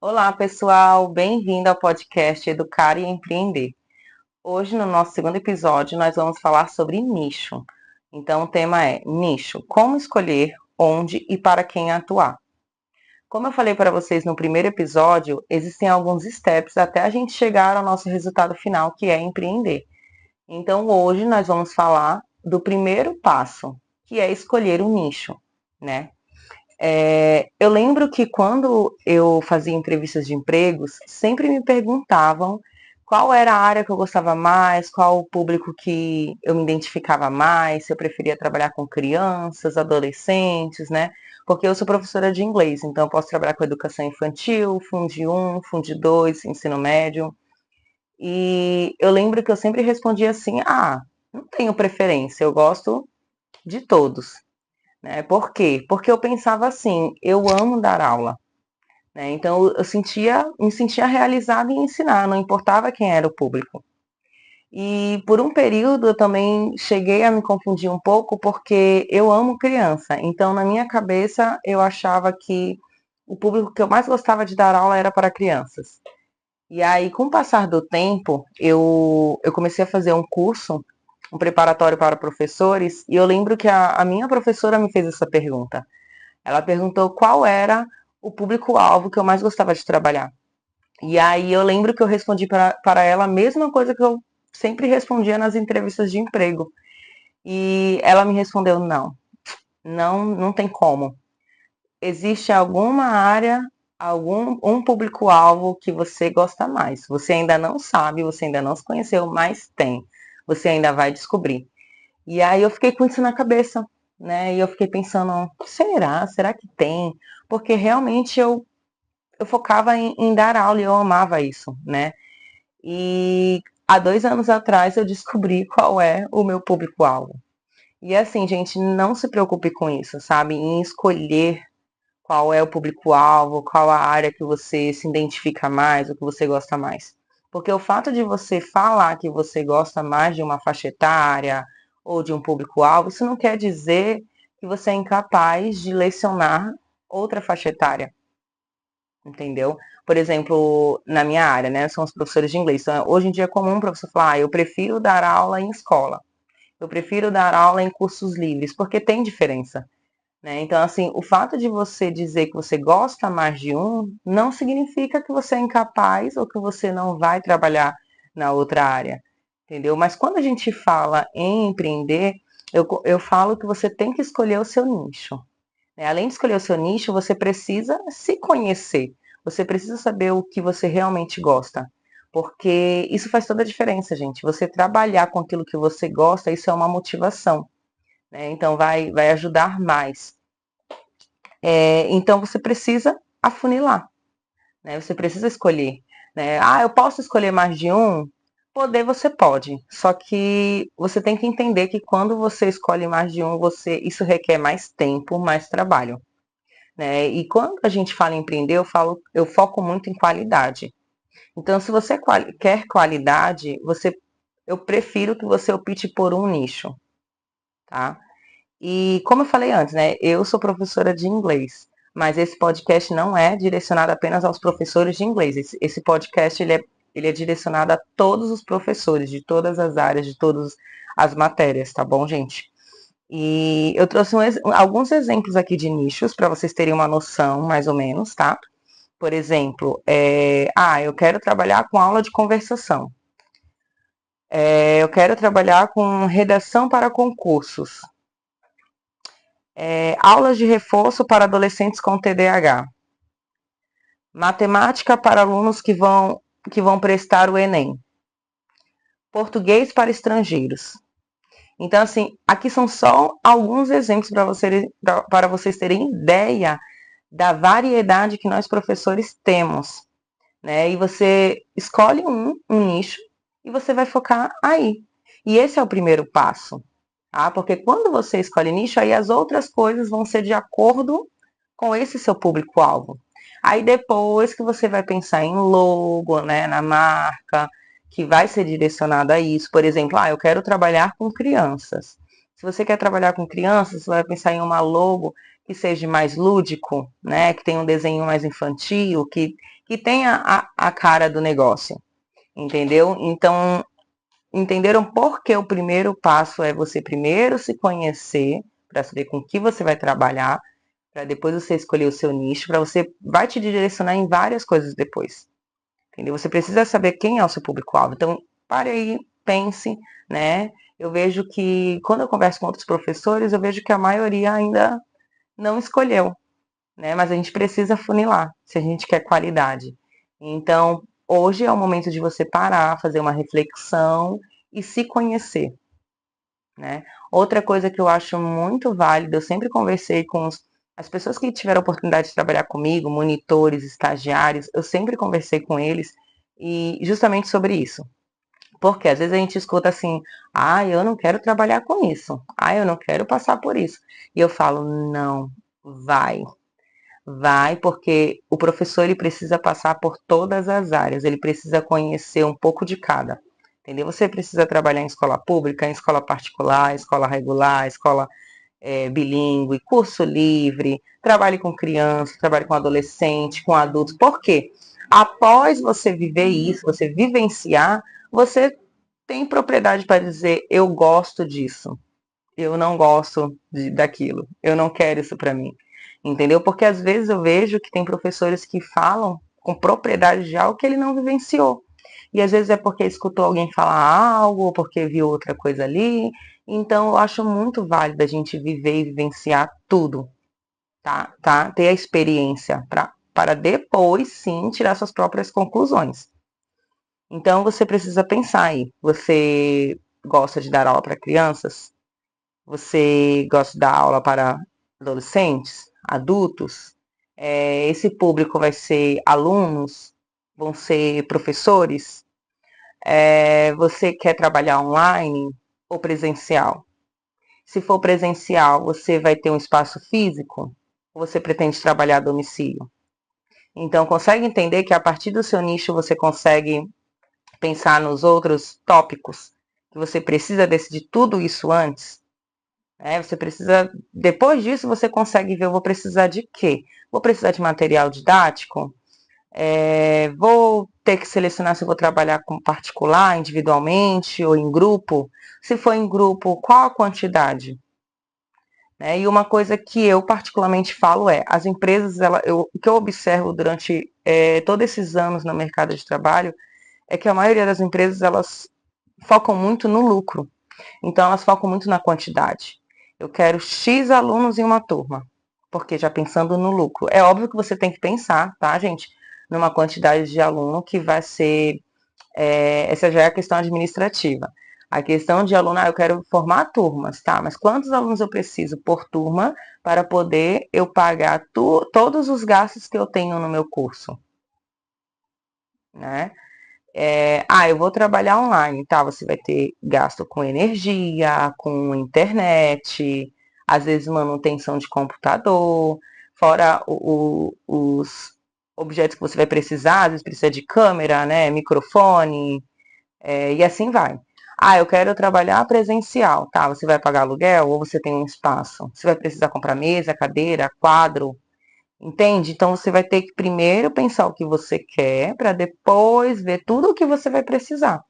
Olá, pessoal, bem-vindo ao podcast Educar e Empreender. Hoje, no nosso segundo episódio, nós vamos falar sobre nicho. Então, o tema é nicho: como escolher, onde e para quem atuar. Como eu falei para vocês no primeiro episódio, existem alguns steps até a gente chegar ao nosso resultado final, que é empreender. Então, hoje nós vamos falar do primeiro passo, que é escolher o nicho, né? Eu lembro que quando eu fazia entrevistas de empregos, sempre me perguntavam qual era a área que eu gostava mais, qual o público que eu me identificava mais, se eu preferia trabalhar com crianças, adolescentes, né? Porque eu sou professora de inglês, então eu posso trabalhar com educação infantil, Fundi 1, Fundi 2, ensino médio. E eu lembro que eu sempre respondia assim: não tenho preferência, eu gosto de todos. Né? Por quê? Porque eu pensava assim, eu amo dar aula, né? Então me sentia realizada em ensinar, não importava quem era o público. E por um período eu também cheguei a me confundir um pouco porque eu amo criança. Então na minha cabeça eu achava que o público que eu mais gostava de dar aula era para crianças. E aí, com o passar do tempo, eu comecei a fazer um curso, um preparatório para professores, e eu lembro que a minha professora me fez essa pergunta. Ela perguntou qual era o público-alvo que eu mais gostava de trabalhar. E aí eu lembro que eu respondi para ela a mesma coisa que eu sempre respondia nas entrevistas de emprego. E ela me respondeu: não tem como. Existe alguma área, algum um público-alvo que você gosta mais. Você ainda não sabe, você ainda não se conheceu, mas tem. Você ainda vai descobrir. E aí eu fiquei com isso na cabeça, né? E eu fiquei pensando, será? Será que tem? Porque realmente eu focava em dar aula e eu amava isso, né? E há 2 anos atrás eu descobri qual é o meu público-alvo. E assim, gente, não se preocupe com isso, sabe? Em escolher qual é o público-alvo, qual a área que você se identifica mais, o que você gosta mais. Porque o fato de você falar que você gosta mais de uma faixa etária ou de um público-alvo, isso não quer dizer que você é incapaz de lecionar outra faixa etária, entendeu? Por exemplo, na minha área, né, são os professores de inglês. Então, hoje em dia é comum o professor falar, eu prefiro dar aula em escola, eu prefiro dar aula em cursos livres, porque tem diferença. Né? Então, assim, o fato de você dizer que você gosta mais de um não significa que você é incapaz ou que você não vai trabalhar na outra área, entendeu? Mas quando a gente fala em empreender, eu falo que você tem que escolher o seu nicho. Né? Além de escolher o seu nicho, você precisa se conhecer, você precisa saber o que você realmente gosta. Porque isso faz toda a diferença, gente. Você trabalhar com aquilo que você gosta, isso é uma motivação. Né? Então, vai ajudar mais. Então você precisa afunilar, né? Você precisa escolher, né? Eu posso escolher mais de um? Poder você pode, só que você tem que entender que quando você escolhe mais de um, isso requer mais tempo, mais trabalho, né? E quando a gente fala em empreender, eu foco muito em qualidade. Então, se você quer qualidade, eu prefiro que você opte por um nicho, tá? E como eu falei antes, né, eu sou professora de inglês, mas esse podcast não é direcionado apenas aos professores de inglês. Esse podcast ele é direcionado a todos os professores de todas as áreas, de todas as matérias, tá bom, gente? E eu trouxe alguns exemplos aqui de nichos para vocês terem uma noção, mais ou menos, tá? Por exemplo, eu quero trabalhar com aula de conversação. Eu quero trabalhar com redação para concursos. Aulas de reforço para adolescentes com TDAH. Matemática para alunos que vão prestar o Enem. Português para estrangeiros. Então, assim, aqui são só alguns exemplos para vocês terem ideia da variedade que nós professores temos. Né? E você escolhe um nicho e você vai focar aí. E esse é o primeiro passo. Tá? Porque quando você escolhe nicho, aí as outras coisas vão ser de acordo com esse seu público-alvo. Aí depois que você vai pensar em logo, né, na marca, que vai ser direcionada a isso. Por exemplo, eu quero trabalhar com crianças. Se você quer trabalhar com crianças, você vai pensar em uma logo que seja mais lúdico, né, que tenha um desenho mais infantil, que tenha a cara do negócio, entendeu? Então, entenderam por que o primeiro passo é você primeiro se conhecer, para saber com que você vai trabalhar, para depois você escolher o seu nicho, para você vai te direcionar em várias coisas depois. Entendeu? Você precisa saber quem é o seu público-alvo. Então, pare aí, pense, né? Eu vejo que, quando eu converso com outros professores, eu vejo que a maioria ainda não escolheu, né? Mas a gente precisa funilar, se a gente quer qualidade. Então, hoje é o momento de você parar, fazer uma reflexão e se conhecer, né? Outra coisa que eu acho muito válida, eu sempre conversei com as pessoas que tiveram a oportunidade de trabalhar comigo, monitores, estagiários, eu sempre conversei com eles e justamente sobre isso. Porque às vezes a gente escuta assim, ah, eu não quero trabalhar com isso, ah, eu não quero passar por isso. E eu falo, não, vai. Vai, porque o professor ele precisa passar por todas as áreas, ele precisa conhecer um pouco de cada. Entendeu? Você precisa trabalhar em escola pública, em escola particular, escola regular, escola bilíngue, curso livre, trabalhe com criança, trabalhe com adolescente, com adultos. Por quê? Após você viver isso, você vivenciar, você tem propriedade para dizer eu gosto disso, eu não gosto daquilo, eu não quero isso para mim. Entendeu? Porque às vezes eu vejo que tem professores que falam com propriedade de algo que ele não vivenciou. E às vezes é porque escutou alguém falar algo, ou porque viu outra coisa ali. Então eu acho muito válido a gente viver e vivenciar tudo, tá? Ter a experiência para depois sim tirar suas próprias conclusões. Então você precisa pensar aí. Você gosta de dar aula para crianças? Você gosta de dar aula para adolescentes, adultos? Esse público vai ser alunos? Vão ser professores? Você quer trabalhar online ou presencial? Se for presencial, você vai ter um espaço físico? Ou você pretende trabalhar a domicílio? Então, consegue entender que a partir do seu nicho você consegue pensar nos outros tópicos? Que você precisa decidir tudo isso antes? Você precisa, depois disso, você consegue ver, eu vou precisar de quê? Vou precisar de material didático? Vou ter que selecionar se eu vou trabalhar com particular, individualmente ou em grupo? Se for em grupo, qual a quantidade? E uma coisa que eu particularmente falo as empresas, o que eu observo durante todos esses anos no mercado de trabalho, é que a maioria das empresas, elas focam muito no lucro. Então, elas focam muito na quantidade. Eu quero X alunos em uma turma, porque já pensando no lucro. É óbvio que você tem que pensar, tá, gente, numa quantidade de aluno que vai ser, essa já é a questão administrativa. A questão de aluno, eu quero formar turmas, tá? Mas quantos alunos eu preciso por turma para poder eu pagar todos os gastos que eu tenho no meu curso, né? Eu vou trabalhar online, tá? Você vai ter gasto com energia, com internet, às vezes manutenção de computador, fora os objetos que você vai precisar, às vezes precisa de câmera, né? Microfone, e assim vai. Eu quero trabalhar presencial, tá? Você vai pagar aluguel ou você tem um espaço? Você vai precisar comprar mesa, cadeira, quadro, entende? Então você vai ter que primeiro pensar o que você quer para depois ver tudo o que você vai precisar.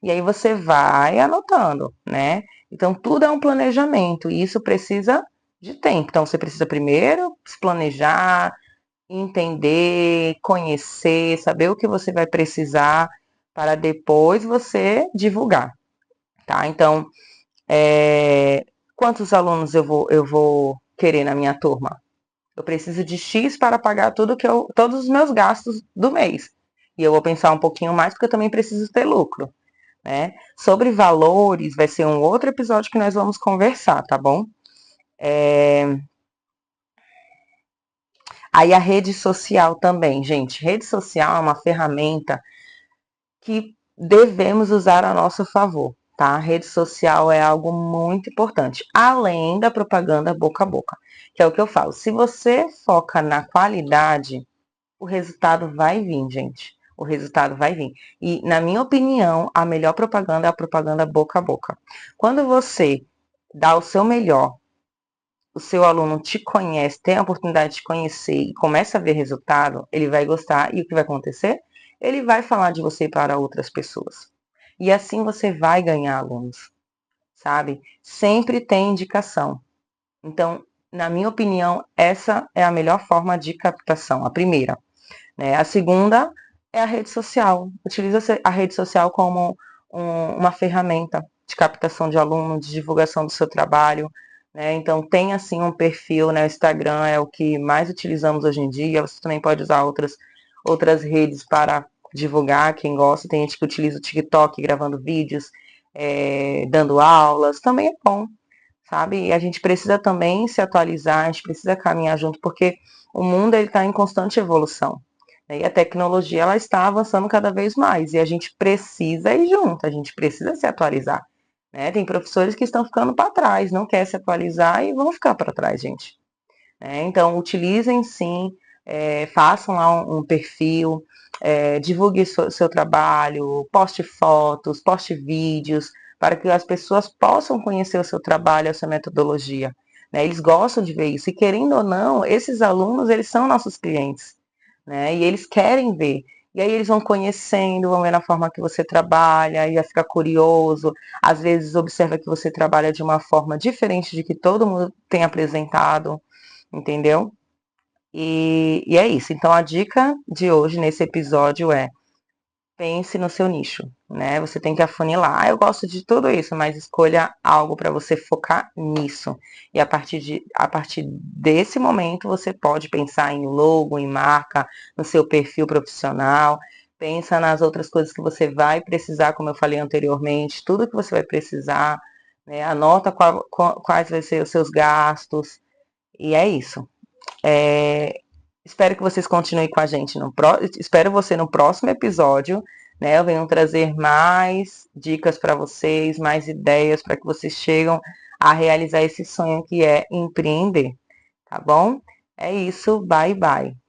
E aí você vai anotando, né? Então tudo é um planejamento e isso precisa de tempo. Então você precisa primeiro se planejar, entender, conhecer, saber o que você vai precisar para depois você divulgar, tá? Então, quantos alunos eu vou querer na minha turma? Eu preciso de X para pagar todos os meus gastos do mês. E eu vou pensar um pouquinho mais porque eu também preciso ter lucro, né? Sobre valores, vai ser um outro episódio que nós vamos conversar, tá bom? Aí a rede social também, gente. Rede social é uma ferramenta que devemos usar a nosso favor, tá? A rede social é algo muito importante, além da propaganda boca a boca, que é o que eu falo. Se você foca na qualidade, o resultado vai vir, gente. O resultado vai vir. E, na minha opinião, a melhor propaganda é a propaganda boca a boca. Quando você dá o seu melhor, o seu aluno te conhece, tem a oportunidade de te conhecer e começa a ver resultado, ele vai gostar e o que vai acontecer? Ele vai falar de você para outras pessoas. E assim você vai ganhar alunos, sabe? Sempre tem indicação. Então, na minha opinião, essa é a melhor forma de captação, a primeira, né? A segunda é a rede social. Utiliza a rede social como uma ferramenta de captação de alunos, de divulgação do seu trabalho, né? Então, tem assim um perfil, né? O Instagram é o que mais utilizamos hoje em dia. Você também pode usar outras redes para divulgar, quem gosta. Tem gente que utiliza o TikTok gravando vídeos, dando aulas, também é bom, sabe? E a gente precisa também se atualizar, a gente precisa caminhar junto, porque o mundo está em constante evolução, né? E a tecnologia ela está avançando cada vez mais, e a gente precisa ir junto, a gente precisa se atualizar, né? Tem professores que estão ficando para trás, não querem se atualizar e vão ficar para trás, gente. Né? Então, utilizem sim, façam lá um perfil, divulgue seu trabalho, poste fotos, poste vídeos, para que as pessoas possam conhecer o seu trabalho, a sua metodologia. Né? Eles gostam de ver isso, e querendo ou não, esses alunos, eles são nossos clientes, né? E eles querem ver. E aí eles vão conhecendo, vão ver a forma que você trabalha, e já fica curioso. Às vezes observa que você trabalha de uma forma diferente de que todo mundo tem apresentado, entendeu? E é isso. Então a dica de hoje nesse episódio é: pense no seu nicho, né? Você tem que afunilar. Eu gosto de tudo isso, mas escolha algo para você focar nisso. E a partir desse momento você pode pensar em logo, em marca, no seu perfil profissional. Pensa nas outras coisas que você vai precisar, como eu falei anteriormente, tudo que você vai precisar, né? Anota quais vão ser os seus gastos. E é isso. Espero que vocês continuem com a gente. Espero você no próximo episódio. Né? Eu venho trazer mais dicas para vocês, mais ideias para que vocês cheguem a realizar esse sonho que é empreender. Tá bom? É isso. Bye, bye.